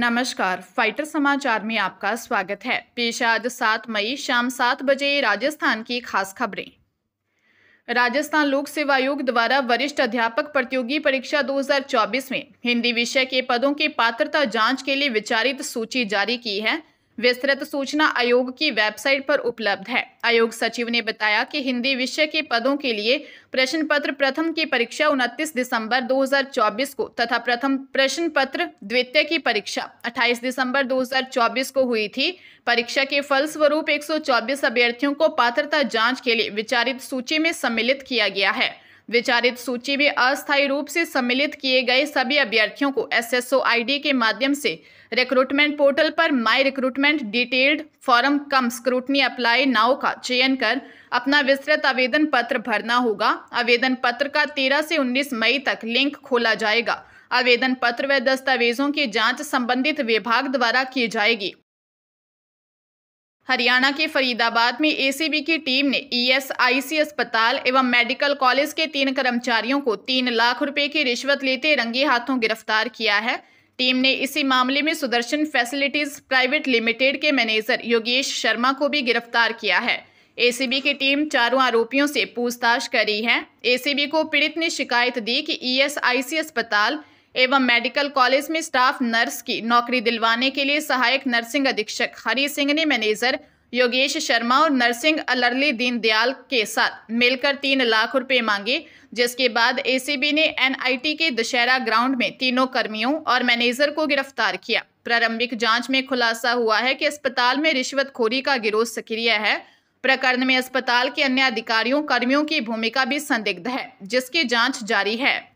नमस्कार, फाइटर समाचार में आपका स्वागत है। पेश है आज 7 मई शाम 7 बजे राजस्थान की खास खबरें। राजस्थान लोक सेवा आयोग द्वारा वरिष्ठ अध्यापक प्रतियोगी परीक्षा 2024 में हिंदी विषय के पदों की पात्रता जांच के लिए विचारित सूची जारी की है। विस्तृत सूचना आयोग की वेबसाइट पर उपलब्ध है। आयोग सचिव ने बताया कि हिंदी विषय के पदों के लिए प्रश्न पत्र प्रथम की परीक्षा 29 दिसंबर 2024 को तथा प्रथम प्रश्न पत्र द्वितीय की परीक्षा 28 दिसंबर 2024 को हुई थी। परीक्षा के फलस्वरूप 124 अभ्यर्थियों को पात्रता जांच के लिए विचारित सूची में सम्मिलित किया गया है। विचारित सूची में अस्थायी रूप से सम्मिलित किए गए सभी अभ्यर्थियों को SSO ID के माध्यम से रिक्रूटमेंट पोर्टल पर माई रिक्रूटमेंट डिटेल्ड फॉर्म कम स्क्रूटनी अप्लाई नाउ का चयन कर अपना विस्तृत आवेदन पत्र भरना होगा। आवेदन पत्र का 13 से 19 मई तक लिंक खोला जाएगा। आवेदन पत्र व दस्तावेजों की जांच संबंधित विभाग द्वारा की जाएगी। हरियाणा के फरीदाबाद में ACB की टीम ने ESIC अस्पताल एवं मेडिकल कॉलेज के 3 कर्मचारियों को 3 लाख रुपए की रिश्वत लेते रंगे हाथों गिरफ्तार किया है। टीम ने इसी मामले में सुदर्शन फैसिलिटीज प्राइवेट लिमिटेड के मैनेजर योगेश शर्मा को भी गिरफ्तार किया है। ACB की टीम चारों आरोपियों से पूछताछ कर रही है। ACB को पीड़ित ने शिकायत दी कि ESIC अस्पताल एवं मेडिकल कॉलेज में स्टाफ नर्स की नौकरी दिलवाने के लिए सहायक नर्सिंग अधीक्षक हरि सिंह ने मैनेजर योगेश शर्मा और नर्सिंग अलरली दीनदयाल के साथ मिलकर 3 लाख रुपए मांगे, जिसके बाद ACB ने NIT के दशहरा ग्राउंड में तीनों कर्मियों और मैनेजर को गिरफ्तार किया। प्रारंभिक जांच में खुलासा हुआ है कि अस्पताल में रिश्वतखोरी का गिरोह सक्रिय है। प्रकरण में अस्पताल के अन्य अधिकारियों कर्मियों की भूमिका भी संदिग्ध है, जिसकी जांच जारी है।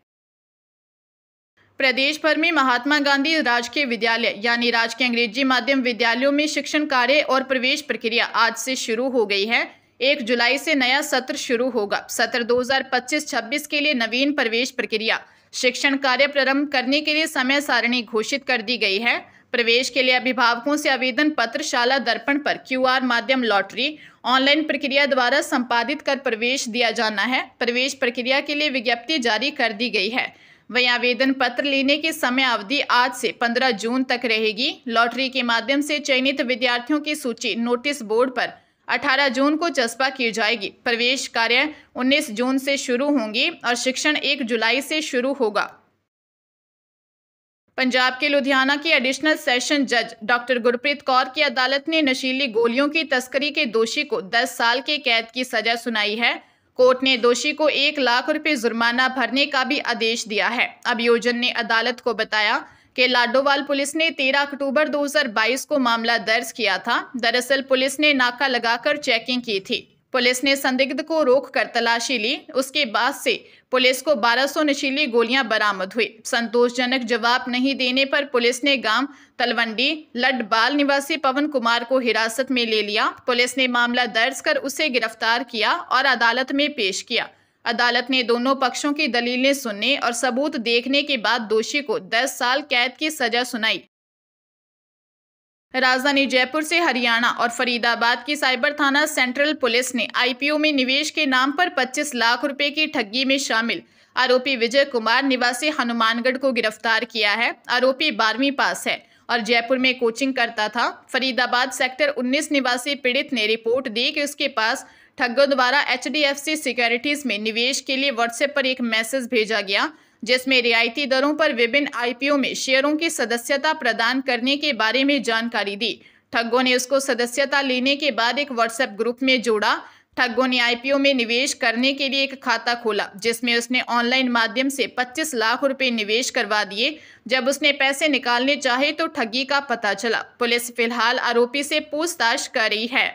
प्रदेश भर में महात्मा गांधी राजकीय विद्यालय यानी राजकीय अंग्रेजी माध्यम विद्यालयों में शिक्षण कार्य और प्रवेश प्रक्रिया आज से शुरू हो गई है। 1 जुलाई से नया सत्र शुरू होगा। सत्र 2025-26 के लिए नवीन प्रवेश प्रक्रिया शिक्षण कार्य प्रारंभ करने के लिए समय सारणी घोषित कर दी गई है। प्रवेश के लिए अभिभावकों से आवेदन पत्र शाला दर्पण पर QR माध्यम लॉटरी ऑनलाइन प्रक्रिया द्वारा संपादित कर प्रवेश दिया जाना है। प्रवेश प्रक्रिया के लिए विज्ञप्ति जारी कर दी गई है। वहीं आवेदन पत्र लेने की समय अवधि आज से 15 जून तक रहेगी। लॉटरी के माध्यम से चयनित विद्यार्थियों की सूची नोटिस बोर्ड पर 18 जून को चस्पा की जाएगी। प्रवेश कार्य 19 जून से शुरू होंगी और शिक्षण 1 जुलाई से शुरू होगा। पंजाब के लुधियाना की एडिशनल सेशन जज डॉक्टर गुरप्रीत कौर की अदालत ने नशीली गोलियों की तस्करी के दोषी को 10 साल की कैद की सजा सुनाई है। कोर्ट ने दोषी को 1 लाख रुपए जुर्माना भरने का भी आदेश दिया है। अभियोजन ने अदालत को बताया कि लाडोवाल पुलिस ने 13 अक्टूबर 2022 को मामला दर्ज किया था। दरअसल पुलिस ने नाका लगाकर चेकिंग की थी। पुलिस ने संदिग्ध को रोककर तलाशी ली। उसके बाद से पुलिस को 1200 नशीली गोलियां बरामद हुई। संतोषजनक जवाब नहीं देने पर पुलिस ने गांव तलवंडी लडबाल निवासी पवन कुमार को हिरासत में ले लिया। पुलिस ने मामला दर्ज कर उसे गिरफ्तार किया और अदालत में पेश किया। अदालत ने दोनों पक्षों की दलीलें सुनने और सबूत देखने के बाद दोषी को 10 साल कैद की सजा सुनाई। राजधानी जयपुर से हरियाणा और फरीदाबाद की साइबर थाना सेंट्रल पुलिस ने IPO में निवेश के नाम पर 25 लाख रुपए की ठगी में शामिल आरोपी विजय कुमार निवासी हनुमानगढ़ को गिरफ्तार किया है। आरोपी 12वीं पास है और जयपुर में कोचिंग करता था। फरीदाबाद सेक्टर 19 निवासी पीड़ित ने रिपोर्ट दी कि उसके पास ठगों द्वारा HDFC सिक्योरिटीज में निवेश के लिए WhatsApp पर एक मैसेज भेजा गया, जिसमें रियायती दरों पर विभिन्न IPO में शेयरों की सदस्यता प्रदान करने के बारे में जानकारी दी। ठगों ने उसको सदस्यता लेने के बाद एक WhatsApp ग्रुप में जोड़ा। ठगों ने IPO में निवेश करने के लिए एक खाता खोला, जिसमें उसने ऑनलाइन माध्यम से 25 लाख रुपए निवेश करवा दिए। जब उसने पैसे निकालने चाहे तो ठगी का पता चला। पुलिस फिलहाल आरोपी से पूछताछ कर रही है।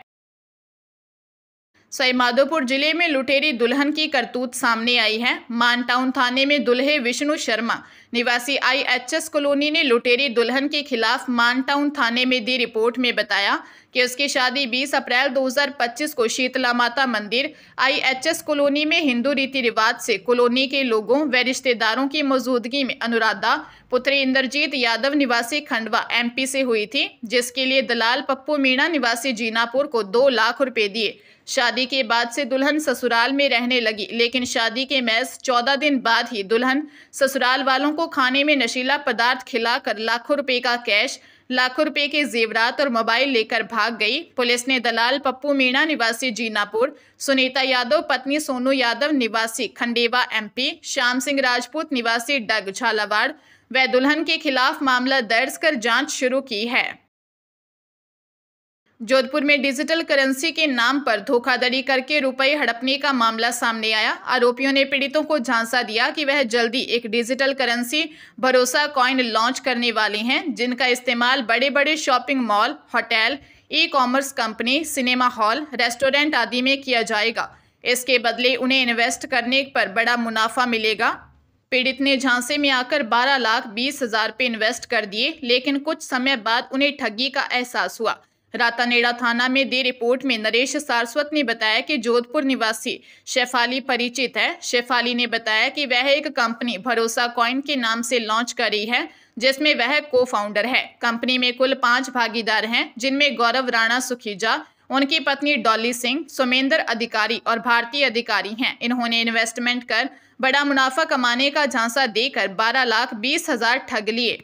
सवाईमाधोपुर जिले में लुटेरी दुल्हन की करतूत सामने आई है। मानटाउन थाने में दुल्हे विष्णु शर्मा निवासी IHS कॉलोनी ने लुटेरी दुल्हन के खिलाफ मानटाउन थाने में दी रिपोर्ट में बताया कि उसकी शादी 20 अप्रैल 2025 को शीतला माता मंदिर IHS कॉलोनी में हिंदू रीति रिवाज से कॉलोनी के लोगों व रिश्तेदारों की मौजूदगी में अनुराधा पुत्री इंद्रजीत यादव निवासी खंडवा MP से हुई थी, जिसके लिए दलाल पप्पू मीणा निवासी जीनापुर को 2 लाख रुपए दिए। शादी के बाद से दुल्हन ससुराल में रहने लगी, लेकिन शादी के महज 14 दिन बाद ही दुल्हन ससुराल वालों को खाने में नशीला पदार्थ खिलाकर लाखों रुपए का कैश, लाखों रुपए के जेवरात और मोबाइल लेकर भाग गई। पुलिस ने दलाल पप्पू मीणा निवासी जीनापुर, सुनीता यादव पत्नी सोनू यादव निवासी खंडेवा MP, श्याम सिंह राजपूत निवासी डग झालावाड़ व दुल्हन के खिलाफ मामला दर्ज कर जांच शुरू की है। जोधपुर में डिजिटल करेंसी के नाम पर धोखाधड़ी करके रुपए हड़पने का मामला सामने आया। आरोपियों ने पीड़ितों को झांसा दिया कि वह जल्दी एक digital currency Bharosa coin launch करने वाले हैं, जिनका इस्तेमाल बड़े बड़े shopping mall, hotel, e-commerce company, cinema hall, restaurant आदि में किया जाएगा। इसके बदले उन्हें इन्वेस्ट करने पर बड़ा मुनाफा मिलेगा। पीड़ित ने झांसे में आकर 12,20,000 रुपये इन्वेस्ट कर दिए, लेकिन कुछ समय बाद उन्हें ठगी का एहसास हुआ। रातानेड़ा थाना में दी रिपोर्ट में नरेश सारस्वत ने बताया कि जोधपुर निवासी शेफाली परिचित है। शेफाली ने बताया कि वह एक कंपनी भरोसा कॉइन के नाम से लॉन्च कर रही है, जिसमें वह को-फाउंडर है। कंपनी में कुल 5 भागीदार हैं, जिनमें गौरव राणा सुखीजा, उनकी पत्नी डॉली सिंह, सोमेंद्र अधिकारी और भारतीय अधिकारी हैं। इन्होंने इन्वेस्टमेंट कर बड़ा मुनाफा कमाने का झांसा देकर 12,20,000 ठग लिए।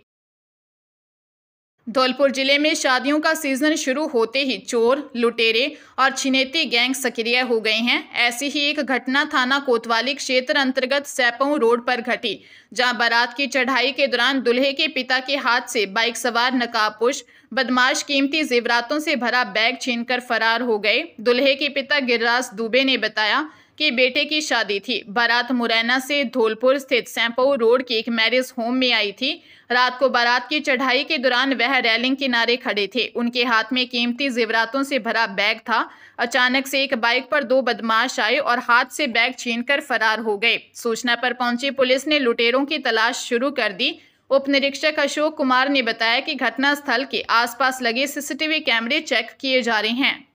धौलपुर जिले में शादियों का सीजन शुरू होते ही चोर, लुटेरे और छिनेती गैंग सक्रिय हो गए हैं। ऐसी ही एक घटना थाना कोतवाली क्षेत्र अंतर्गत सैपऊ रोड पर घटी, जहां बारात की चढ़ाई के दौरान दूल्हे के पिता के हाथ से बाइक सवार नकाबपोश बदमाश कीमती जेवरातों से भरा बैग छीनकर फरार हो गए। दूल्हे के पिता गिरिराज दुबे ने बताया कि बेटे की शादी थी। बारात मुरैना से धौलपुर स्थित सैपऊ रोड के एक मैरिज होम में आई थी। रात को बारात की चढ़ाई के दौरान वह रेलिंग किनारे खड़े थे। उनके हाथ में कीमती जेवरातों से भरा बैग था। अचानक से एक बाइक पर 2 बदमाश आए और हाथ से बैग छीनकर फरार हो गए। सूचना पर पहुंची पुलिस ने लुटेरों की तलाश शुरू कर दी। उप निरीक्षक अशोक कुमार ने बताया कि घटनास्थल के आसपास लगे CCTV कैमरे चेक किए जा रहे हैं।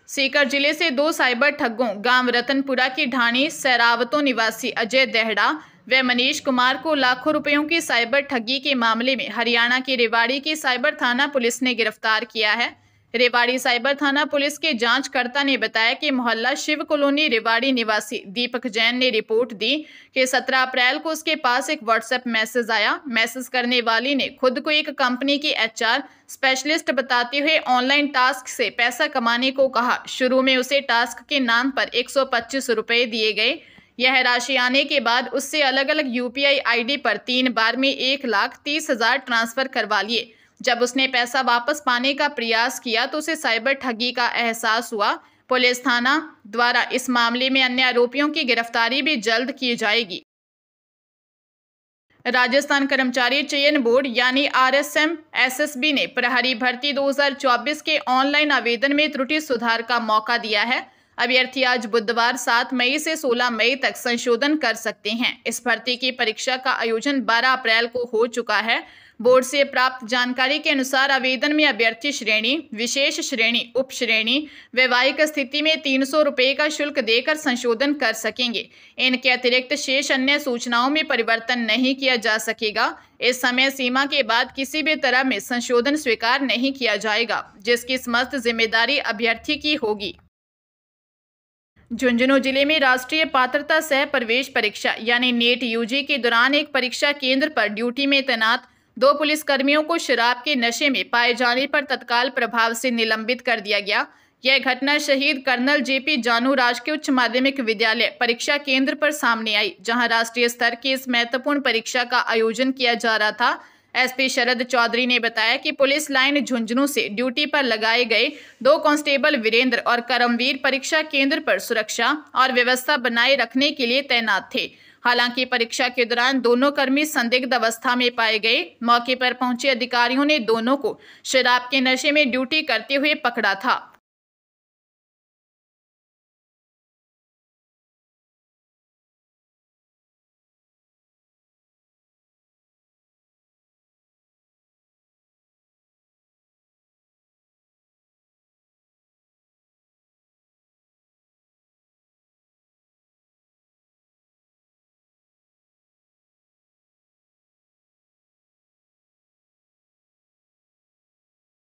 सीकर जिले से 2 साइबर ठगों गांव रतनपुरा की ढाणी सैरावतों निवासी अजय देहड़ा व मनीष कुमार को लाखों रुपयों की साइबर ठगी के मामले में हरियाणा के रेवाड़ी की साइबर थाना पुलिस ने गिरफ्तार किया है। रेवाड़ी साइबर थाना पुलिस के जांचकर्ता ने बताया कि मोहल्ला शिव कॉलोनी रेवाड़ी निवासी दीपक जैन ने रिपोर्ट दी कि 17 अप्रैल को उसके पास एक व्हाट्सएप मैसेज आया। मैसेज करने वाली ने खुद को एक कंपनी की HR स्पेशलिस्ट बताते हुए ऑनलाइन टास्क से पैसा कमाने को कहा। शुरू में उसे टास्क के नाम पर 125 रुपये दिए गए। यह राशि आने के बाद उससे अलग अलग UPI ID पर 3 बार में 1,30,000 ट्रांसफर करवा लिए। जब उसने पैसा वापस पाने का प्रयास किया तो उसे साइबर ठगी का एहसास हुआ। पुलिस थाना द्वारा इस मामले में अन्य आरोपियों की गिरफ्तारी भी जल्द की जाएगी। राजस्थान कर्मचारी चयन बोर्ड यानी RSM SSB ने प्रहरी भर्ती 2024 के ऑनलाइन आवेदन में त्रुटि सुधार का मौका दिया है। अभ्यर्थी आज बुधवार 7 मई से 16 मई तक संशोधन कर सकते हैं। इस भर्ती की परीक्षा का आयोजन 12 अप्रैल को हो चुका है। बोर्ड से प्राप्त जानकारी के अनुसार आवेदन में अभ्यर्थी श्रेणी, विशेष श्रेणी, उप श्रेणी, वैवाहिक स्थिति में 300 रुपये का शुल्क देकर संशोधन कर सकेंगे। इनके अतिरिक्त शेष अन्य सूचनाओं में परिवर्तन नहीं किया जा सकेगा। इस समय सीमा के बाद किसी भी तरह में संशोधन स्वीकार नहीं किया जाएगा, जिसकी समस्त जिम्मेदारी अभ्यर्थी की होगी। झुंझुनू जिले में राष्ट्रीय पात्रता सह प्रवेश परीक्षा यानी NET UG के दौरान एक परीक्षा केंद्र पर ड्यूटी में तैनात 2 पुलिसकर्मियों को शराब के नशे में पाए जाने पर तत्काल प्रभाव से निलंबित कर दिया गया। यह घटना शहीद कर्नल JP जानू राजकीय उच्च माध्यमिक विद्यालय परीक्षा केंद्र पर सामने आई, जहां राष्ट्रीय स्तर की इस महत्वपूर्ण परीक्षा का आयोजन किया जा रहा था। SP शरद चौधरी ने बताया कि पुलिस लाइन झुंझुनू से ड्यूटी पर लगाए गए 2 कांस्टेबल वीरेंद्र और करमवीर परीक्षा केंद्र पर सुरक्षा और व्यवस्था बनाए रखने के लिए तैनात थे। हालांकि परीक्षा के दौरान दोनों कर्मी संदिग्ध अवस्था में पाए गए। मौके पर पहुंचे अधिकारियों ने दोनों को शराब के नशे में ड्यूटी करते हुए पकड़ा था।